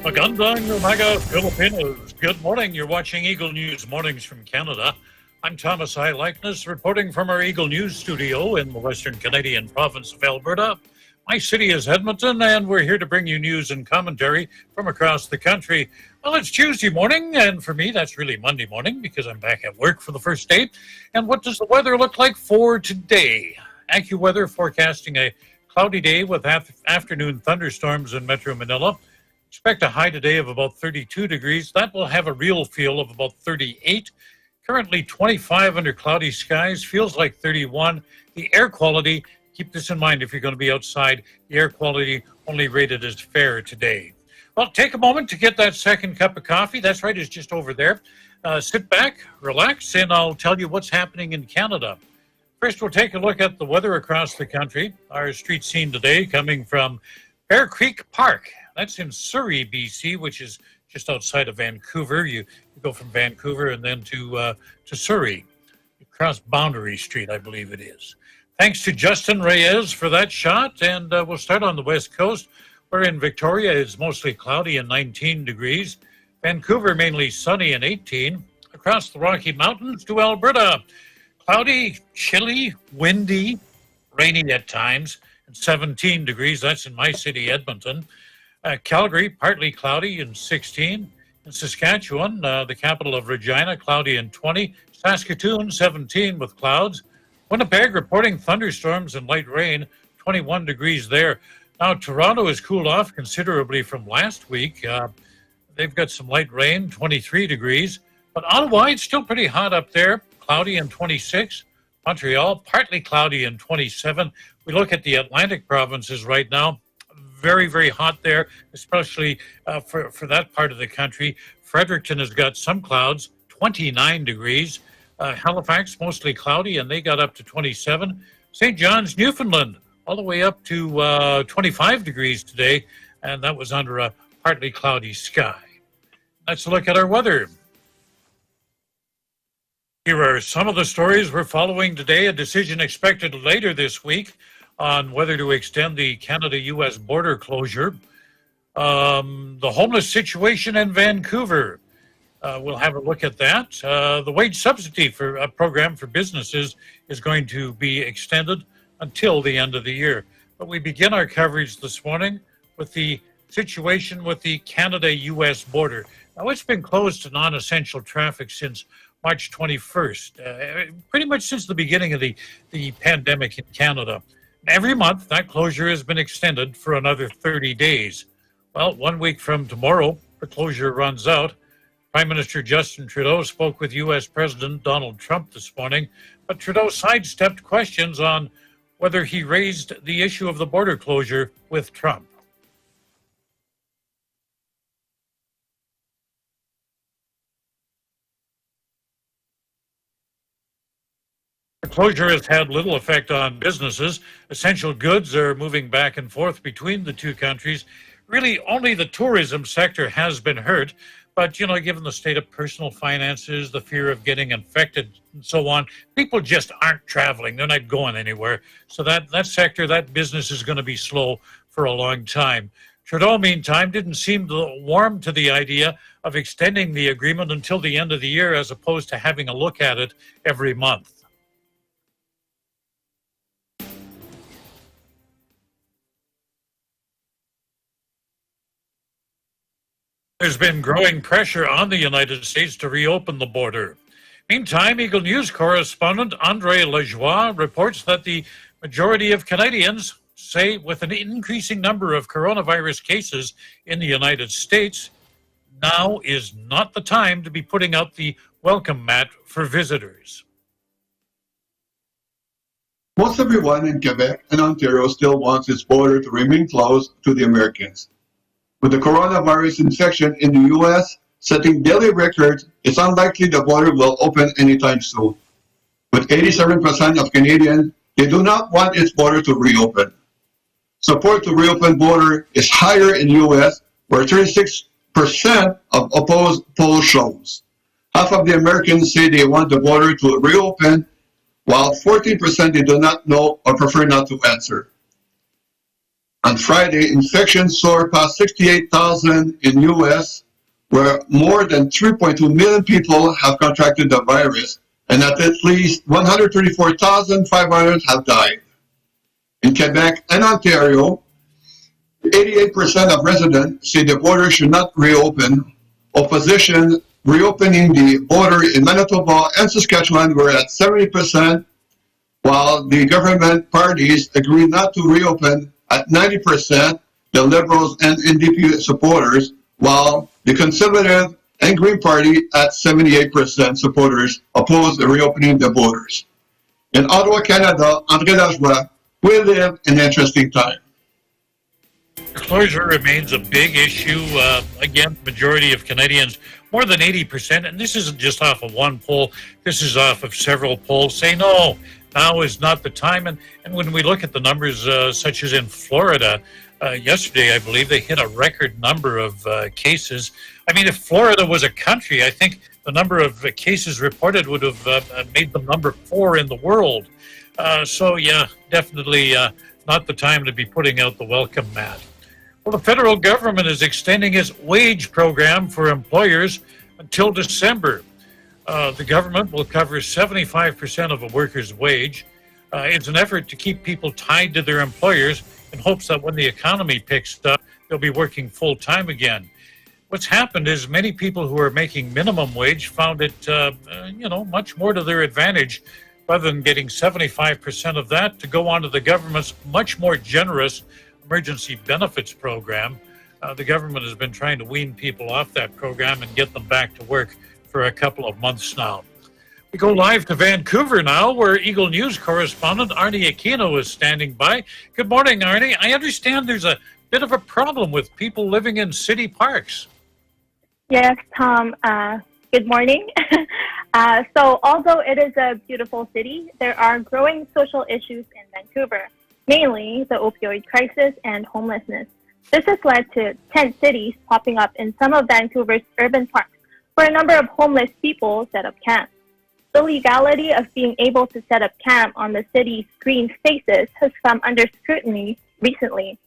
Magandang umaga, Filipinos. Good morning. You're watching Eagle News Mornings from Canada. I'm Thomas I. Likeness, reporting from our Eagle News studio in the Western Canadian province of Alberta. My city is Edmonton, and we're here to bring you news and commentary from across the country. Well, it's Tuesday morning, and for me, that's really Monday morning because I'm back at work for the first day. And what does the weather look like for today? AccuWeather forecasting a cloudy day with afternoon thunderstorms in Metro Manila. Expect a high today of about 32 degrees. That will have a real feel of about 38. Currently 25 under cloudy skies. Feels like 31. The air quality, keep this in mind if you're going to be outside, the air quality only rated as fair today. Well, take a moment to get that second cup of coffee. That's right, it's just over there. Sit back, relax, and I'll tell you what's happening in Canada. First, we'll take a look at the weather across the country. Our street scene today coming from Bear Creek Park. That's in Surrey, BC, which is just outside of Vancouver. You go from Vancouver and then to Surrey. You cross Boundary Street, I believe it is. Thanks to Justin Reyes for that shot. And we'll start on the west coast, where in Victoria it's mostly cloudy and 19 degrees. Vancouver mainly sunny and 18. Across the Rocky Mountains to Alberta, cloudy, chilly, windy, rainy at times, and 17 degrees. That's in my city, Edmonton. Calgary, partly cloudy and 16. In Saskatchewan, the capital of Regina, cloudy and 20. Saskatoon, 17 with clouds. Winnipeg reporting thunderstorms and light rain, 21 degrees there. Now, Toronto has cooled off considerably from last week. They've got some light rain, 23 degrees. But Ottawa, it's still pretty hot up there, cloudy and 26. Montreal, partly cloudy and 27. We look at the Atlantic provinces right now. Very, very hot there, especially for that part of the country. Fredericton has got some clouds, 29 degrees. Halifax, mostly cloudy, and they got up to 27. St. John's, Newfoundland, all the way up to 25 degrees today, and that was under a partly cloudy sky. Let's look at our weather. Here are some of the stories we're following today. A decision expected later this week on whether to extend the Canada-U.S. border closure. The homeless situation in Vancouver. We'll have a look at that. The wage subsidy for a program for businesses is going to be extended until the end of the year. But we begin our coverage this morning with the situation with the Canada-U.S. border. Now, it's been closed to non-essential traffic since March 21st, pretty much since the beginning of the pandemic in Canada. Every month, that closure has been extended for another 30 days. Well, 1 week from tomorrow, the closure runs out. Prime Minister Justin Trudeau spoke with U.S. President Donald Trump this morning, but Trudeau sidestepped questions on whether he raised the issue of the border closure with Trump. The closure has had little effect on businesses. Essential goods are moving back and forth between the two countries. Really, only the tourism sector has been hurt. But, given the state of personal finances, the fear of getting infected and so on, people just aren't traveling. They're not going anywhere. So that sector, that business is going to be slow for a long time. Trudeau, meantime, didn't seem to warm to the idea of extending the agreement until the end of the year as opposed to having a look at it every month. There's been growing pressure on the United States to reopen the border. Meantime, Eagle News correspondent Andre Lajoie reports that the majority of Canadians say with an increasing number of coronavirus cases in the United States, now is not the time to be putting out the welcome mat for visitors. Most everyone in Quebec and Ontario still wants its border to remain closed to the Americans. With the coronavirus infection in the U.S. setting daily records, it's unlikely the border will open anytime soon. With 87% of Canadians, they do not want its border to reopen. Support to reopen border is higher in the U.S., where 36% of opposed poll shows. Half of the Americans say they want the border to reopen, while 14% they do not know or prefer not to answer. On Friday, infections soared past 68,000 in U.S., where more than 3.2 million people have contracted the virus, and at least 134,500 have died. In Quebec and Ontario, 88% of residents say the border should not reopen. Opposition reopening the border in Manitoba and Saskatchewan were at 70%, while the government parties agree not to reopen at 90%, the Liberals and NDP supporters, while the Conservative and Green Party at 78% supporters oppose the reopening the borders. In Ottawa, Canada, André Lajoie, we live in an interesting time. Closure remains a big issue. Again, the majority of Canadians, more than 80%, and this isn't just off of one poll, this is off of several polls, say no, now is not the time. And when we look at the numbers, such as in Florida, yesterday, I believe, they hit a record number of cases. I mean, if Florida was a country, I think the number of cases reported would have made them number 4 in the world. So, yeah, definitely not the time to be putting out the welcome mat. Well, the federal government is extending its wage program for employers until December. The government will cover 75% of a worker's wage. It's an effort to keep people tied to their employers in hopes that when the economy picks up, they'll be working full-time again. What's happened is many people who are making minimum wage found it, much more to their advantage rather than getting 75% of that to go onto the government's much more generous emergency benefits program. The government has been trying to wean people off that program and get them back to work for a couple of months now. We go live to Vancouver now, where Eagle News correspondent Arnie Aquino is standing by. Good morning, Arnie. I understand there's a bit of a problem with people living in city parks. Yes, Tom. Good morning. So although it is a beautiful city, there are growing social issues in Vancouver, mainly the opioid crisis and homelessness. This has led to tent cities popping up in some of Vancouver's urban parks, where a number of homeless people set up camp. The legality of being able to set up camp on the city's green spaces has come under scrutiny recently.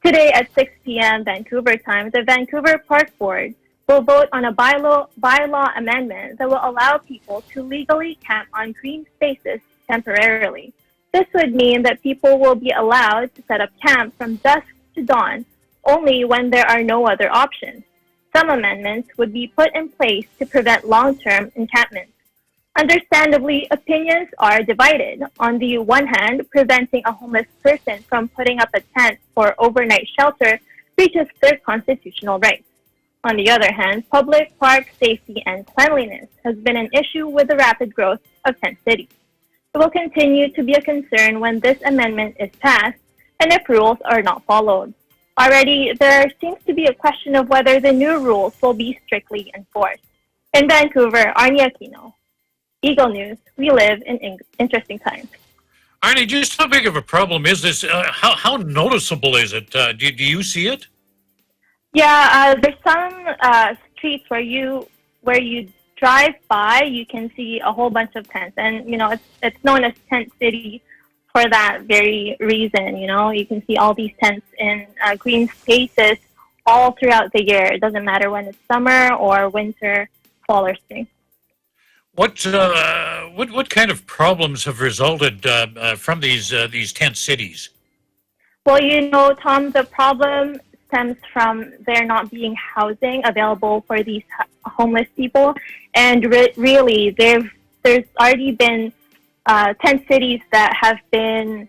Today at 6 p.m. Vancouver time, the Vancouver Park Board will vote on a bylaw amendment that will allow people to legally camp on green spaces temporarily. This would mean that people will be allowed to set up camp from dusk to dawn only when there are no other options. Some amendments would be put in place to prevent long-term encampments. Understandably, opinions are divided. On the one hand, preventing a homeless person from putting up a tent for overnight shelter reaches their constitutional rights. On the other hand, public park safety and cleanliness has been an issue with the rapid growth of tent cities. It will continue to be a concern when this amendment is passed and if rules are not followed. Already, there seems to be a question of whether the new rules will be strictly enforced. In Vancouver, Arnie Aquino, Eagle News, we live in interesting times. Arnie, just how big of a problem is this? How noticeable is it? Do you see it? Yeah, there's some streets where you drive by, you can see a whole bunch of tents, and it's known as Tent City for that very reason. You can see all these tents in green spaces all throughout the year. It doesn't matter when it's summer or winter, fall or spring. What kind of problems have resulted from these tent cities? Well, Tom, the problem stems from there not being housing available for these homeless people, and really, there's already been tent cities that have been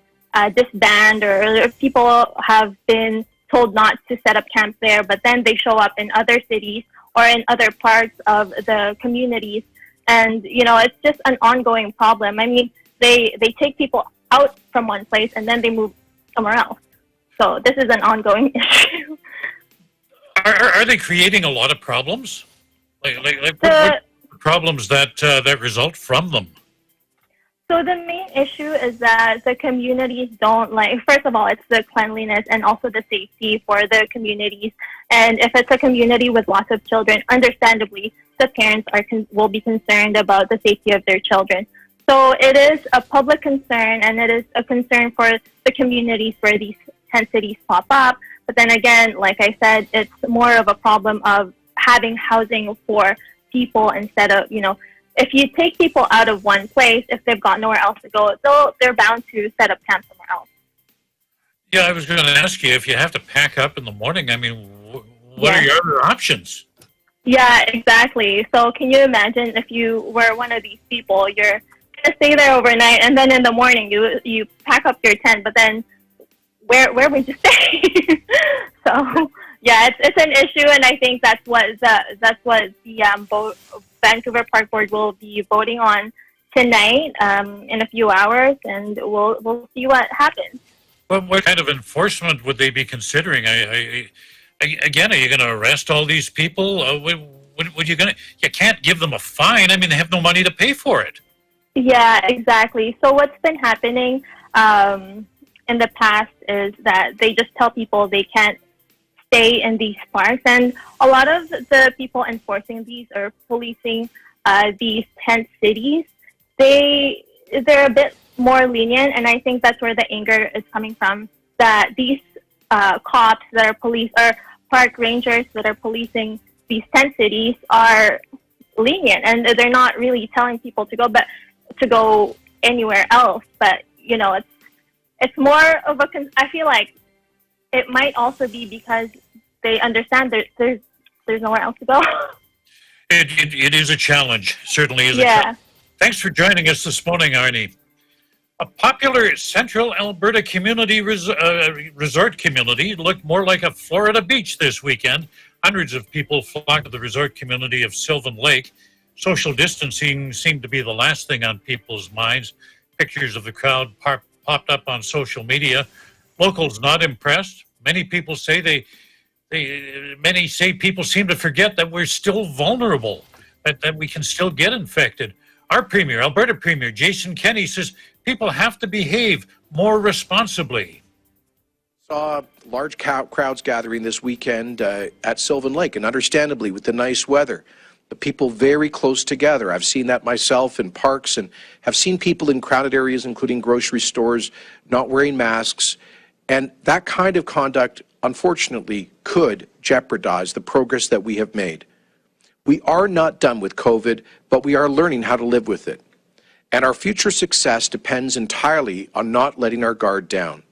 disbanded, or people have been told not to set up camp there, but then they show up in other cities or in other parts of the communities. And, it's just an ongoing problem. I mean, they take people out from one place and then they move somewhere else. So this is an ongoing issue. Are they creating a lot of problems? What problems that result from them? So the main issue is that the communities don't first of all, it's the cleanliness and also the safety for the communities. And if it's a community with lots of children, understandably, the parents will be concerned about the safety of their children. So it is a public concern, and it is a concern for the communities where these tent cities pop up. But then again, like I said, it's more of a problem of having housing for people instead of, if you take people out of one place, if they've got nowhere else to go, they're bound to set up camp somewhere else. Yeah, I was going to ask you, if you have to pack up in the morning, I mean, what are your other options? Yeah, exactly. So can you imagine if you were one of these people, you're going to stay there overnight, and then in the morning you pack up your tent, but then where would you stay? So yeah, it's an issue, and I think that's what the Vancouver Park Board will be voting on tonight in a few hours, and we'll see what happens. Well, what kind of enforcement would they be considering? Again, are you going to arrest all these people? You can't give them a fine. I mean, they have no money to pay for it. Yeah, exactly. So what's been happening in the past is that they just tell people they can't stay in these parks, and a lot of the people enforcing these or policing these tent cities, they're a bit more lenient, and I think that's where the anger is coming from, that these cops that are police or park rangers that are policing these tent cities are lenient, and they're not really telling people to go anywhere else. But it's more of a. I feel like it might also be because they understand that there's nowhere else to go. It is a challenge, certainly is. Yeah. Thanks for joining us this morning, Arnie. A popular central Alberta community resort community looked more like a Florida beach this weekend. Hundreds of people flocked to the resort community of Sylvan Lake. Social distancing seemed to be the last thing on people's minds. Pictures of the crowd popped up on social media. Locals not impressed. Many people say people seem to forget that we're still vulnerable, that we can still get infected. Our Premier, Alberta Premier Jason Kenney, says people have to behave more responsibly. Saw large crowds gathering this weekend at Sylvan Lake, and understandably with the nice weather. The people very close together. I've seen that myself in parks, and have seen people in crowded areas, including grocery stores, not wearing masks. And that kind of conduct, unfortunately, could jeopardize the progress that we have made. We are not done with COVID, but we are learning how to live with it. And our future success depends entirely on not letting our guard down.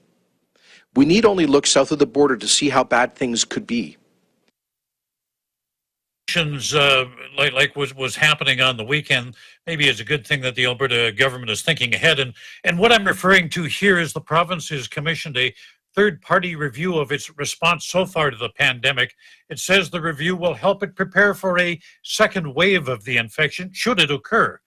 We need only look south of the border to see how bad things could be. Like was happening on the weekend, maybe is a good thing that the Alberta government is thinking ahead. And what I'm referring to here is the province has commissioned a third-party review of its response so far to the pandemic. It says the review will help it prepare for a second wave of the infection, should it occur.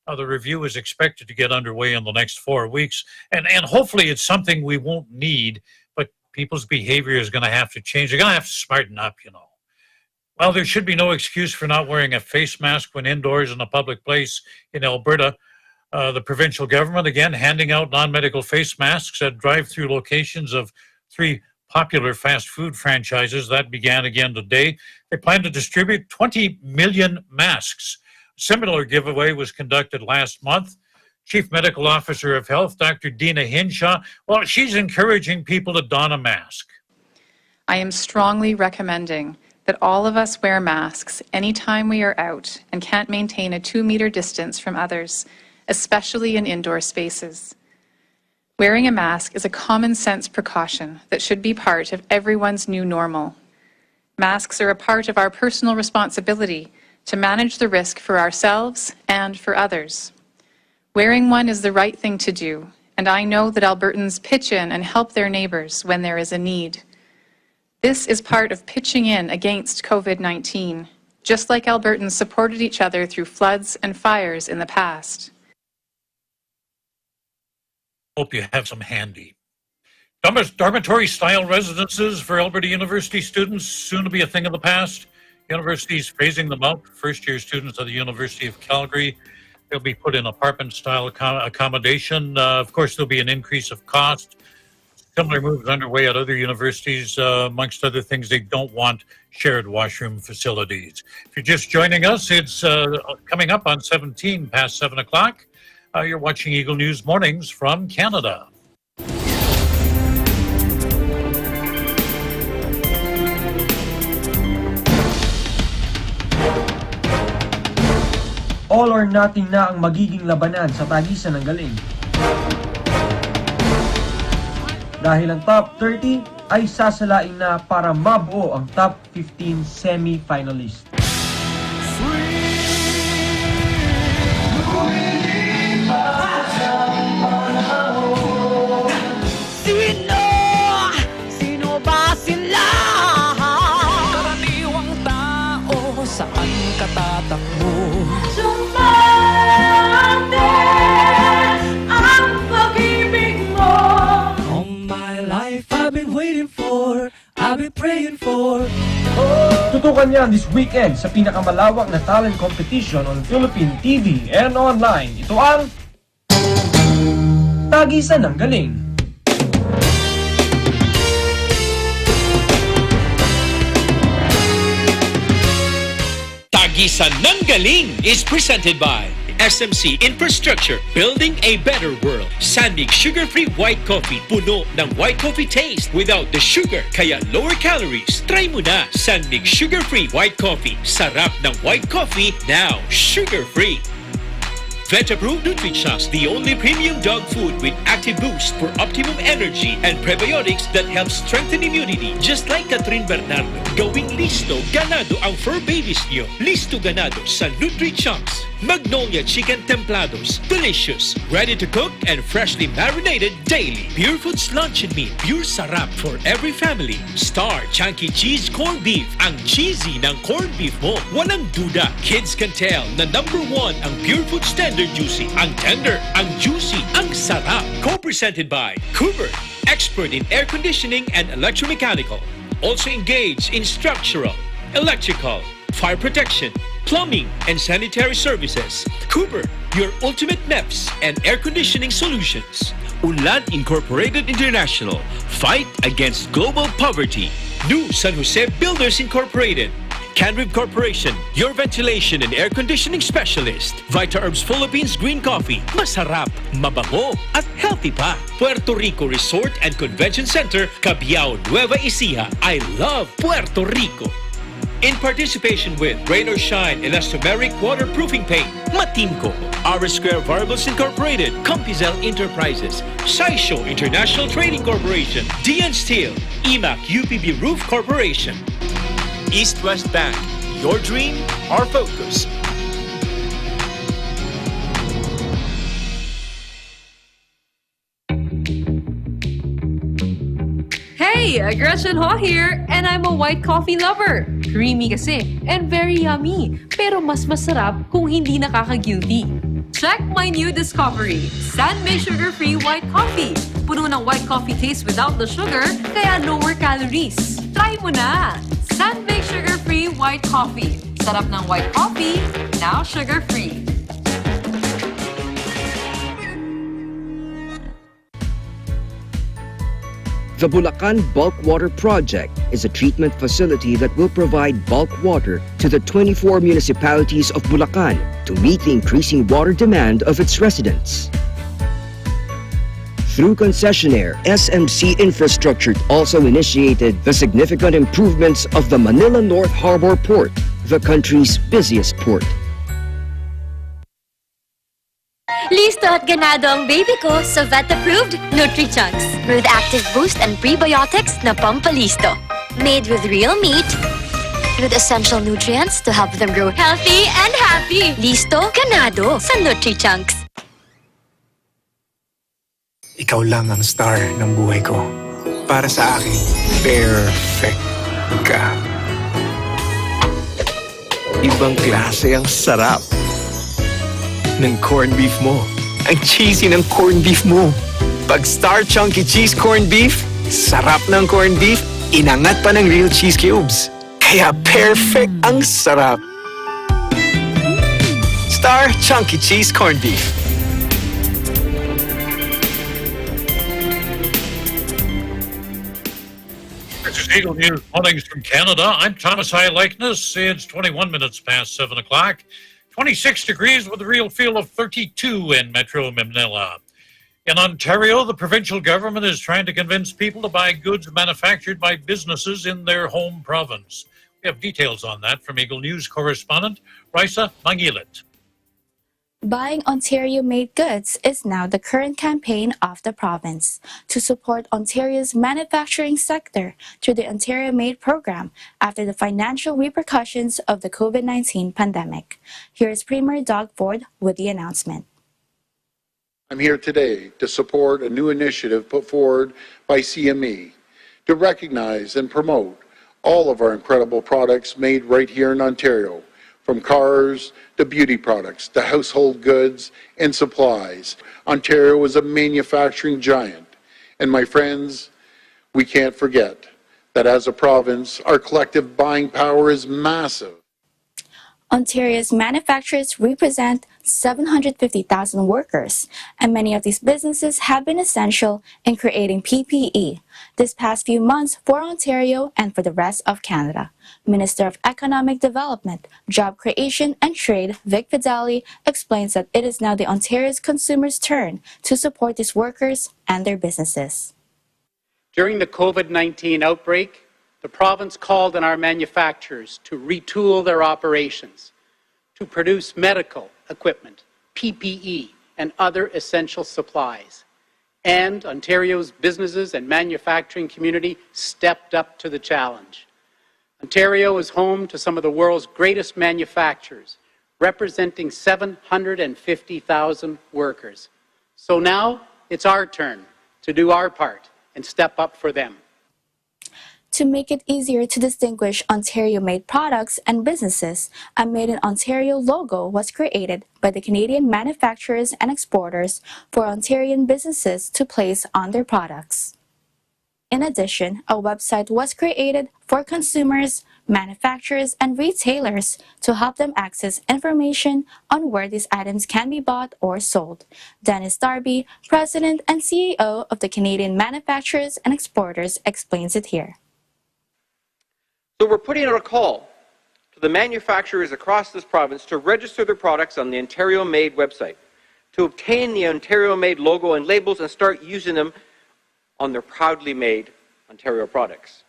Now, the review is expected to get underway in the next 4 weeks, and hopefully it's something we won't need, but people's behavior is going to have to change. They're going to have to smarten up, Well, there should be no excuse for not wearing a face mask when indoors in a public place in Alberta. The provincial government, again, handing out non-medical face masks at drive-through locations of 3 popular fast food franchises. That began again today. They plan to distribute 20 million masks. A similar giveaway was conducted last month. Chief Medical Officer of Health, Dr. Dina Hinshaw, well, she's encouraging people to don a mask. I am strongly recommending that all of us wear masks anytime we are out and can't maintain a 2-meter distance from others, especially in indoor spaces. Wearing a mask is a common sense precaution that should be part of everyone's new normal. Masks are a part of our personal responsibility to manage the risk for ourselves and for others. Wearing one is the right thing to do, and I know that Albertans pitch in and help their neighbours when there is a need. This is part of pitching in against COVID-19, just like Albertans supported each other through floods and fires in the past. Hope you have some handy. Dormitory-style residences for Alberta University students, soon to be a thing of the past. Universities phasing them out. First-year students at the University of Calgary, they'll be put in apartment-style accommodation. Of course, there'll be an increase of cost. Similar moves underway at other universities. Amongst other things, they don't want shared washroom facilities. If you're just joining us, it's coming up on 17 past 7 o'clock. You're watching Eagle News Mornings from Canada. all or nothing na ang magiging labanan sa tagisan ng galing. Dahil ang top 30 ay sasalain na para mabuo ang top 15 semi-finalist. Sino ba sila? Karaniwang tao, saan ka tatakbo? Sumate ang pag-ibig mo. All my life I've been waiting for, I've been praying for. Tutukan niya this weekend sa pinakamalawak na talent competition on Philippine TV and online. Ito ang Tagisan ng Galing. Tagisan ng Galing is presented by SMC Infrastructure, building a better world. Sandig sugar-free white coffee, puno ng white coffee taste without the sugar, kaya lower calories. Try mo na Sandig sugar-free white coffee. Sarap ng white coffee, now sugar-free. Vetaproof Nutrichos, the only premium dog food with active boost for optimum energy and prebiotics that help strengthen immunity. Just like Catherine Bernardo, gawing listo, ganado ang fur babies niyo. Listo ganado sa Nutrichos. Magnolia Chicken Templados, delicious, ready to cook and freshly marinated daily. Pure Foods Lunch and Meat, pure sarap for every family. Star Chunky Cheese Corned Beef, ang cheesy ng corned beef mo. Walang duda, kids can tell na #1 ang Pure Foods Tender Juicy. Ang tender, ang juicy, ang sarap. Co-presented by Cooper, expert in air conditioning and electromechanical. Also engaged in structural, electrical, fire protection, plumbing, and sanitary services. Cooper, your ultimate MEPS and air conditioning solutions. Unlan Incorporated International, fight against global poverty. New San Jose Builders Incorporated. Canrib Corporation, your ventilation and air conditioning specialist. Vita Herbs Philippines Green Coffee, masarap, mabango, at healthy pa. Puerto Rico Resort and Convention Center, Cabiao, Nueva Ecija. I love Puerto Rico. In participation with Rain or Shine Elastomeric Waterproofing Paint, Matimco, R Square Variables Incorporated, Compizel Enterprises, Saisho International Trading Corporation, DN Steel, EMAC UPB Roof Corporation. East West Bank, your dream, our focus. Hey, Gretchen Ho here, and I'm a white coffee lover. Creamy kasi, and very yummy. Pero mas masarap kung hindi nakaka-guilty. Check my new discovery, San-May Sugar-Free White Coffee. Puno ng white coffee taste without the sugar, kaya lower calories. Try mo na! San-May Sugar-Free White Coffee. Sarap ng white coffee, now sugar-free. The Bulacan Bulk Water Project is a treatment facility that will provide bulk water to the 24 municipalities of Bulacan to meet the increasing water demand of its residents. Through concessionaire, SMC Infrastructure also initiated the significant improvements of the Manila North Harbor Port, the country's busiest port. Listo at ganado ang baby ko sa vet-approved Nutri-Chunks with active boost and prebiotics na pampalisto. Made with real meat, with essential nutrients to help them grow healthy and happy. Listo, ganado sa Nutri-Chunks. Ikaw lang ang star ng buhay ko. Para sa akin, perfect ka. Ibang klase ang sarap ng corned beef mo. Ang cheesy ng corned beef mo. Pag Star Chunky Cheese Corned Beef, sarap ng corned beef, inangat pa ng real cheese cubes. Kaya perfect ang sarap. Star Chunky Cheese Corned Beef. This is Eagle News Mornings from Canada. I'm Thomas I. Likeness. It's 21 minutes past 7 o'clock. 26 degrees with a real feel of 32 in Metro Manila. In Ontario, the provincial government is trying to convince people to buy goods manufactured by businesses in their home province. We have details on that from Eagle News correspondent Raisa Mangilit. Buying Ontario-made goods is now the current campaign of the province to support Ontario's manufacturing sector through the Ontario Made program after the financial repercussions of the COVID-19 pandemic. Here's Premier Doug Ford with the announcement. I'm here today to support a new initiative put forward by CME to recognize and promote all of our incredible products made right here in Ontario, from cars to beauty products to household goods and supplies. Ontario is a manufacturing giant. And my friends, we can't forget that as a province, our collective buying power is massive. Ontario's manufacturers represent 750,000 workers, and many of these businesses have been essential in creating PPE this past few months for Ontario and for the rest of Canada. Minister of Economic Development, Job Creation and Trade, Vic Fideli, explains that it is now the Ontario's consumers' turn to support these workers and their businesses. During the COVID-19 outbreak, the province called on our manufacturers to retool their operations, to produce medical equipment, PPE, and other essential supplies. And Ontario's businesses and manufacturing community stepped up to the challenge. Ontario is home to some of the world's greatest manufacturers, representing 750,000 workers. So now it's our turn to do our part and step up for them. To make it easier to distinguish Ontario-made products and businesses, a Made in Ontario logo was created by the Canadian manufacturers and exporters for Ontarian businesses to place on their products. In addition, a website was created for consumers, manufacturers, and retailers to help them access information on where these items can be bought or sold. Dennis Darby, President and CEO of the Canadian Manufacturers and Exporters, explains it here. So we're putting out a call to the manufacturers across this province to register their products on the Ontario Made website, to obtain the Ontario Made logo and labels and start using them on their proudly made Ontario products.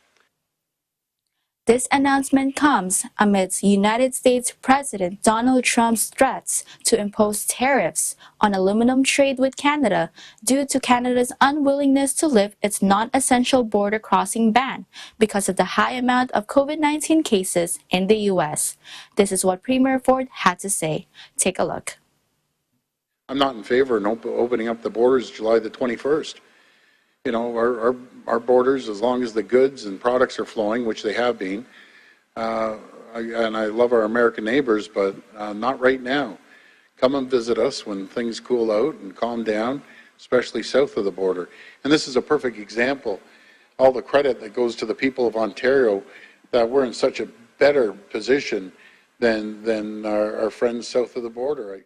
This announcement comes amidst United States President Donald Trump's threats to impose tariffs on aluminum trade with Canada due to Canada's unwillingness to lift its non-essential border crossing ban because of the high amount of COVID-19 cases in the U.S. This is what Premier Ford had to say. Take a look. I'm not in favor of opening up the borders July the 21st. You know, our borders, as long as the goods and products are flowing, which they have been, and I love our American neighbors, but not right now. Come and visit us when things cool out and calm down, especially south of the border. And this is a perfect example. All the credit that goes to the people of Ontario that we're in such a better position than our friends south of the border.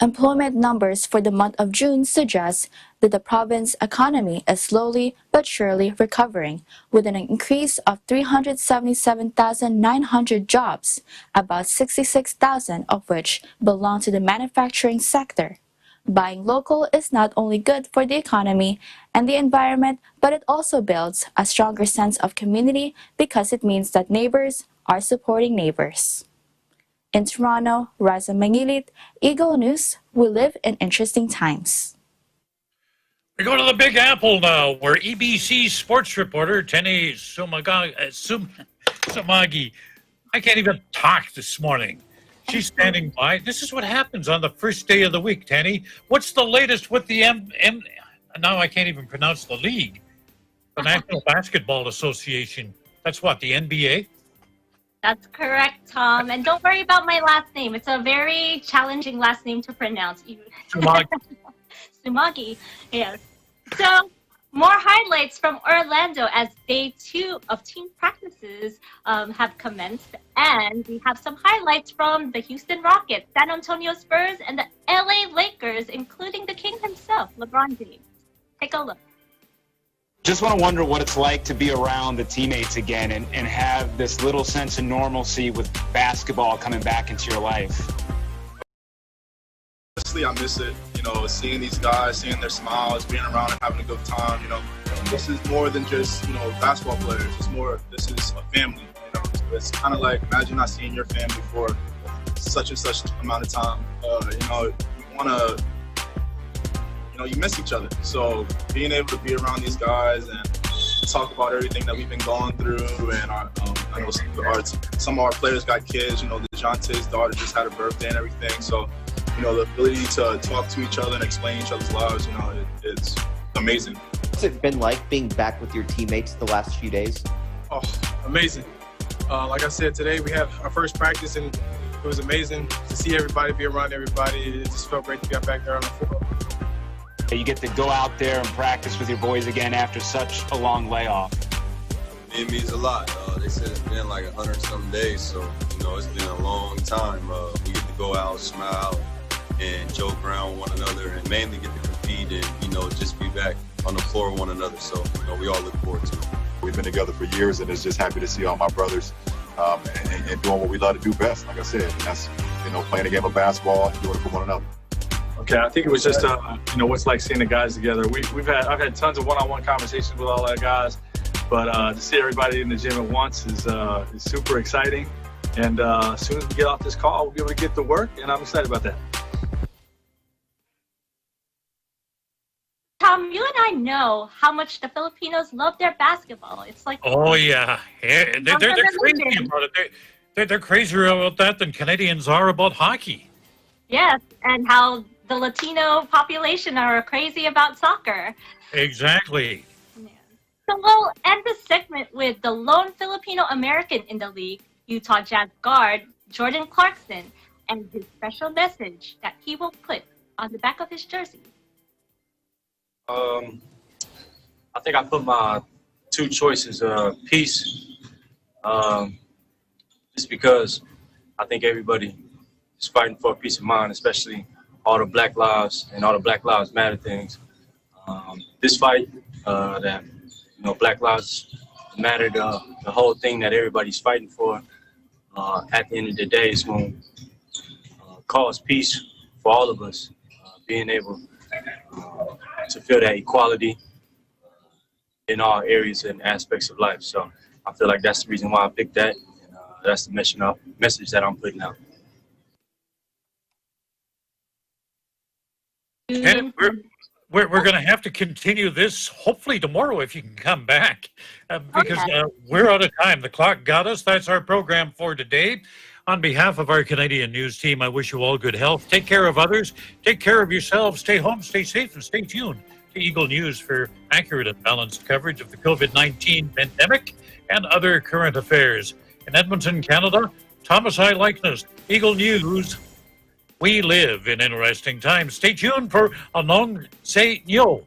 Employment numbers for the month of June suggest that the province's economy is slowly but surely recovering, with an increase of 377,900 jobs, about 66,000 of which belong to the manufacturing sector. Buying local is not only good for the economy and the environment, but it also builds a stronger sense of community because it means that neighbors are supporting neighbors. In Toronto, Raza Mangilit, Eagle News, we live in interesting times. We go to the Big Apple now, where EBC sports reporter Tenny Sumagi, I can't even talk this morning. She's standing by. This is what happens on the first day of the week, Tenny. What's the latest with the now I can't even pronounce the league, the National Basketball Association. That's what, the NBA? That's correct, Tom. And don't worry about my last name. It's a very challenging last name to pronounce. Sumagi. Sumagi, yes. So, more highlights from Orlando as day 2 of team practices have commenced. And we have some highlights from the Houston Rockets, San Antonio Spurs, and the LA Lakers, including the king himself, LeBron James. Take a look. Just want to wonder what it's like to be around the teammates again and have this little sense of normalcy with basketball coming back into your life. Honestly, I miss it. You know, seeing these guys, seeing their smiles, being around and having a good time. You know, this is more than just, you know, basketball players. It's more, this is a family. You know, it's kind of like, imagine not seeing your family for such and such amount of time. You know, you want to, you know, you miss each other. So being able to be around these guys and talk about everything that we've been going through, and I know some of our players got kids. You know, DeJounte's daughter just had her birthday and everything. So, you know, the ability to talk to each other and explain each other's lives, you know, it's amazing. What's it been like being back with your teammates the last few days? Oh, amazing. Like I said, today we had our first practice, and it was amazing to see everybody, be around everybody. It just felt great to get back there on the floor. You get to go out there and practice with your boys again after such a long layoff. It means a lot. They said it's been like 100-some days, so, you know, it's been a long time. We get to go out, smile, and joke around with one another, and mainly get to compete and, you know, just be back on the floor with one another. So, you know, we all look forward to it. We've been together for years, and it's just happy to see all my brothers and doing what we love to do best, like I said. And that's, you know, playing a game of basketball and doing it for one another. Okay, I think it was just, you know, what's like seeing the guys together. I've had tons of one-on-one conversations with all our guys, but to see everybody in the gym at once is super exciting. And as soon as we get off this call, we'll be able to get to work, and I'm excited about that. Tom, you and I know how much the Filipinos love their basketball. It's like, oh yeah, they're crazy about it. They're crazier about that than Canadians are about hockey. yes, and how the Latino population are crazy about soccer. Exactly. So we'll end this segment with the lone Filipino-American in the league, Utah Jazz guard Jordan Clarkson, and his special message that he will put on the back of his jersey. I think I put my two choices, peace, just because I think everybody is fighting for peace of mind, especially all the Black Lives and all the Black Lives Matter things. This fight, that, you know, Black Lives Matter, the whole thing that everybody's fighting for, at the end of the day is going to cause peace for all of us, being able to feel that equality in all areas and aspects of life. So I feel like that's the reason why I picked that. And, that's the message that I'm putting out. And we're going to have to continue this hopefully tomorrow if you can come back, because we're out of time. The clock got us. That's our program for today. On behalf of our Canadian news team, I wish you all good health. Take care of others. Take care of yourselves. Stay home, stay safe, and stay tuned to Eagle News for accurate and balanced coverage of the COVID-19 pandemic and other current affairs. In Edmonton, Canada, Thomas I. Likeness, Eagle News. We live in interesting times. Stay tuned for Anong Say Nyo.